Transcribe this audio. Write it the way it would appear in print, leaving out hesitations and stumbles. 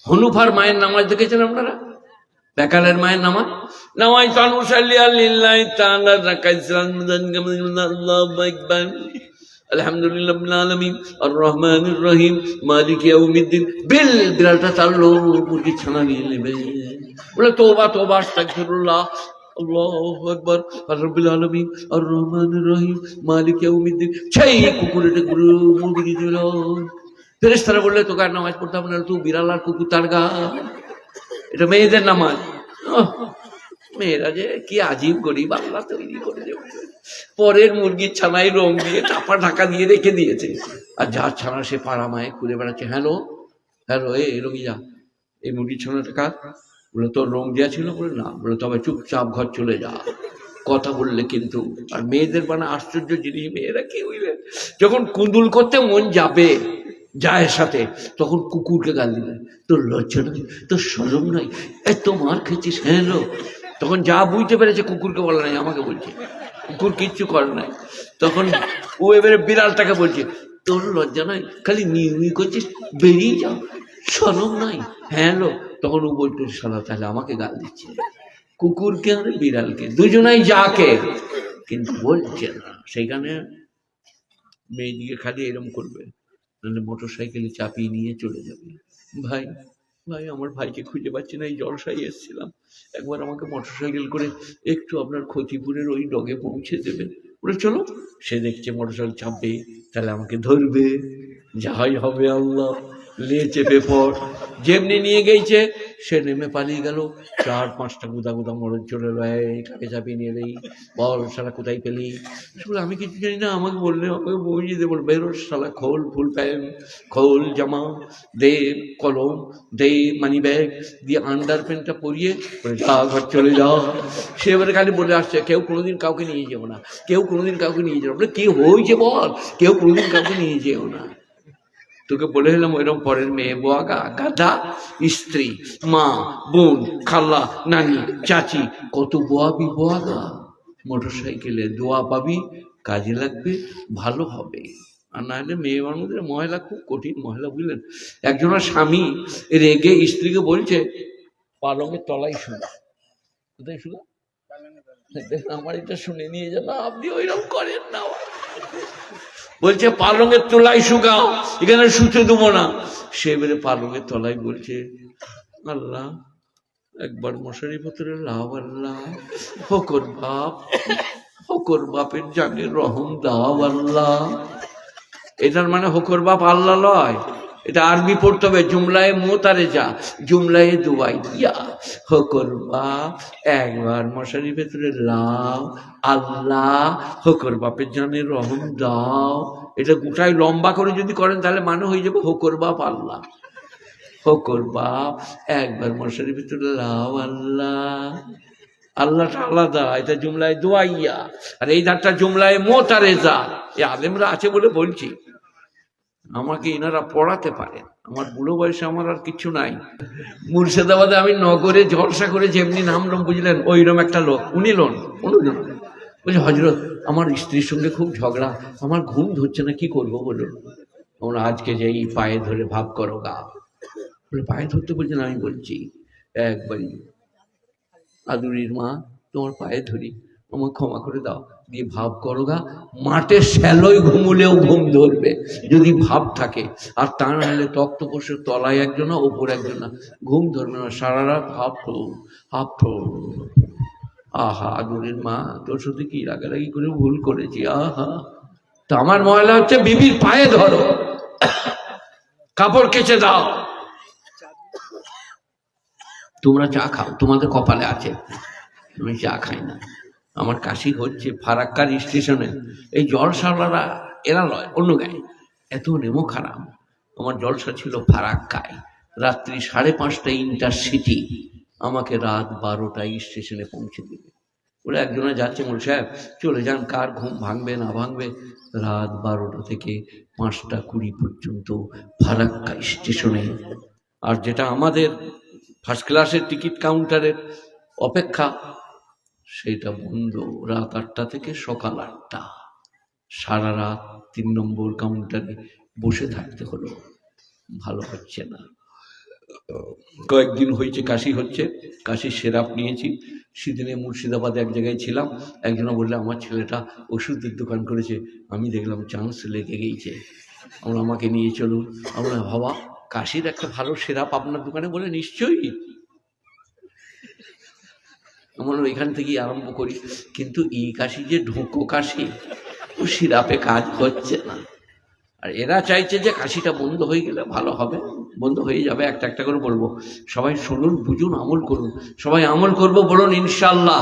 হনুফার মায়ের নামাজ দেখেছেন আপনারা? বেকালের মায়ের নামাজ, নামাজ তানুসাল্লি আল্লিল্লাহি তাআলা রাকাইসান আল্লাহু আকবার আলহামদুলিল্লাহি রাব্বিল আলামিন আর রহমানির রহিম মালিকি ইয়াউমিদ্দিন। বিড়ালটা চাললো, মুরগি ছানা নিয়ে নেবে, বলে তওবা তওবা আস্তাগফিরুল্লাহ আল্লাহু আকবার আর রাব্বিল আলামিন আর রহমানির রহিম মালিকি ইয়াউমিদ্দিন। সেই কুকুরের মুরগি দিল। ফেরেশতারা বললে তোকে আর নামাজ পড়তে হবে না, তুই বিড়াল আর কুকুর তার গা। এটা মেয়েদের নামাজ। মেয়েরা যে কি আজীব গরিব আল্লাহ তৈরি করে দিয়েছে। পরের মুরগির ছানায় রং দিয়ে চাপা ঢাকা দিয়ে রেখে দিয়েছে, আর যার ছানা সে পাড়া মায়ে ঘুরে বেড়াচ্ছে। হ্যালো হ্যালো, এ রঙিয়া, এই মুরগির ছানাটা কার? বলে তোর রং দেওয়া ছিল। বলে না। বলে তবে চুপচাপ ঘর চলে যা, কথা বললে কিন্তু। আর মেয়েদের মানে আশ্চর্য জিনিস, মেয়েরা কি বুঝলেন, যখন কুঁদুল করতে মন যাবে জায়ের সাথে, তখন কুকুরকে গাল দিবে, তোর লজ্জা নাই, তোর শরম নাই, এত মার খেয়েছিস। হ্যাঁ লো, তখন যা বুঝতে পেরেছে কুকুরকে বলে নাই, আমাকে বলছে, কুকুর কিচ্ছু করে নাই। তখন ও এবারে বিড়ালটাকে বলছে, তোর লজ্জা নাই, খালি নিউই করছিস, বেরিয়ে যাও, শরম নাই। হ্যাঁ লো, তখন ও বলতো শালা তাহলে আমাকে গাল দিচ্ছে, কুকুরকে আর বিড়ালকে, দুজনাই যাকে, কিন্তু বলছে না। সেইখানে মেয়েদিকে খালি এরকম করবে, নাহলে মোটর সাইকেলে চাপিয়ে নিয়ে চলে যাবে। ভাই ভাই, আমার ভাইকে খুঁজে পাচ্ছি না, এই জলসাই এসেছিলাম, একবার আমাকে মোটর সাইকেল করে একটু আপনার ক্ষতিপুরের ওই ডগে পৌঁছে দেবেন। বলে চলো। সে দেখছে মোটর সাইকেল চাপবে, তাহলে আমাকে ধরবে, যাই হবে আল্লাহ, লে চেপে পড়। যেমনি নিয়ে গেছে, সে নেমে পালিয়ে গেল। 4-5টা গুদা গুদা মরদ চলে এলো, কাকে চাপিয়ে নিয়ে এলেই, বল শালা কোথায় পেলি? বলে আমি কিছু জানি না, আমাকে বললে আমাকে বুঝিয়ে দেবো। বেরো শালা, খোল ফুল প্যান্ট, খোল জামা, দে কলম, দে মানি ব্যাগ দিয়ে আন্ডার প্যান্টটা পরিয়ে যা ঘর চলে যাও। সে এবারে খালি বলে আসছে, কেউ কোনোদিন কাউকে নিয়ে যাবো না, কেউ কোনোদিন কাউকে নিয়ে যাবো না। কি হয়েছে বল, কেউ কোনোদিন কাউকে নিয়ে যেও না। তোকে বলে হলাম ওইরকম পরের মেয়ে বোয়াগা, গাধা, স্ত্রী, মা, বোন, খালা, নানি, চাচি, কত বোয়াবি বোয়াগা। মোটর সাইকেলে দোয়া পাবি, কাজে লাগবে, ভালো হবে। আর না হলে মেয়ে মানুষদের মহিলা খুব কঠিন মহিলা, বুঝলেন। একজনের স্বামী রেগে স্ত্রীকে বলছে, পালঙের তলায় শুনো। কোথায় শুনো? আমার এটা শুনে নিয়ে যান, আপনি ওইরকম করেন না। বলছে পালঙের তলায় শুকাও, এখানে শুতে দেবো না। সে এবারে পালঙের তলায় বলছে, আল্লাহ একবার মশারি ভেতরে লাভ, আল্লাহ হকর বাপ, হকর বাপের জানে রহম দাও আল্লাহ। এটার মানে হকর বাপ আল্লাহ লয়, এটা আরবি পড়তে হবে। জুমলায় মোতারে যা, জুমলায় দুবাই ইয়া, হকর বাপ একবার মশারি ভেতরে লাভ, আল্লাহ হকর বাপের জানে রহম দাও। এটা গোটাই লম্বা করে যদি করেন তাহলে মানে হয়ে যাবে হকর বাপ আল্লাহ। হকর বাপ একবার মশারি ভেতরে লাভ, আল্লাহ, আল্লাহটা আলাদা, এটা জুমলায় দোয়াইয়া, আর এই ধারটা জুমলায় মোতারে যা। এই আলেমরা আছে বলে বলছি, আমাকে এনারা পড়াতে পারেন। আমার বুড়ো বয়সে আমার আর কিছু নাই। মুর্শিদাবাদে আমি নগরে জলসা করে যেমনি নামলাম, বুঝলেন, ওইরকম একটা লোক, উনি লোন অনুজন বলছে, হজরত আমার স্ত্রীর সঙ্গে খুব ঝগড়া, আমার ঘুম ধরছে না, কি করবো বলুন? আমরা আজকে যেই পায়ে ধরে ভাব করো গা। বলে পায়ে ধরতে বলছেন? আমি বলছি একবারই, আদুরির মা তোমার পায়ে ধরি, আমার ক্ষমা করে দাও, দিয়ে ভাব করো গা। মাঠে শ্যালোয় ঘুমুলেও ঘুম ধরবে যদি ভাব থাকে, আর তা না হলে তক্তপোষের তলায় একজনা ওপর একজনা, ঘুম ধরবে না সারা রাত। হাফ আহা আদুরির মা, তোর সাথে কি রাগারাগি করে ভুল করেছি, আহা। তো আমার ময়লা হচ্ছে বিবির পায়ে ধরো, কাপড় কেচে দাও। তোমরা চা খাও, তোমাদের কপালে আছে, আমি চা খাই না। আমার কাশি হচ্ছে ফারাক্কার স্টেশনে, এই জলসাওয়ালারা এরা লয়, অন্য গায়ে, এত নেমো খারাপ। আমার জলসা ছিল ফারাক্কায়, রাত্রি 5:30 ইন্টারসিটি, আমাকে রাত 12টায় স্টেশনে পৌঁছে দেবে। ওরা একজনে যাচ্ছে, মোল সাহেব চলে যান, কার ঘুম ভাঙবে না ভাঙবে। রাত 12টা থেকে 5টা 20 পর্যন্ত ফারাক্কা স্টেশনে। আর যেটা আমাদের ফার্স্ট ক্লাসের টিকিট কাউন্টারের অপেক্ষা, সেটা বন্ধ রাত 8টা থেকে সকাল 8টা। সারা রাত 3 নম্বর কাউন্টারে বসে থাকতে হলো, ভালো হচ্ছে না। কয়েকদিন হয়েছে কাশি হচ্ছে, কাশির সিরাপ নিয়েছি। সেদিনে মুর্শিদাবাদে এক জায়গায় ছিলাম, একজনে বললে আমার ছেলেটা ওষুধের দোকান করেছে, আমি দেখলাম চান্স লেগে গিয়েছে, আমরা আমাকে নিয়ে চলুন। আমরা বাবা কাশির একটা ভালো সিরাপ আপনার দোকানে? বলে নিশ্চয়ই। আমরা এখান থেকেই আরম্ভ করি, কিন্তু এই কাশি যে ঢোকো কাশি, ও সিরাপে কাজ হচ্ছে না। আর এরা চাইছে যে কাশিটা বন্ধ হয়ে গেলে ভালো হবে, বন্ধ হয়ে যাবে। একটা একটা করে বলবো, সবাই শুনুন, বুঝুন, আমল করুন। সবাই আমল করবো, বলুন ইনশাআল্লাহ।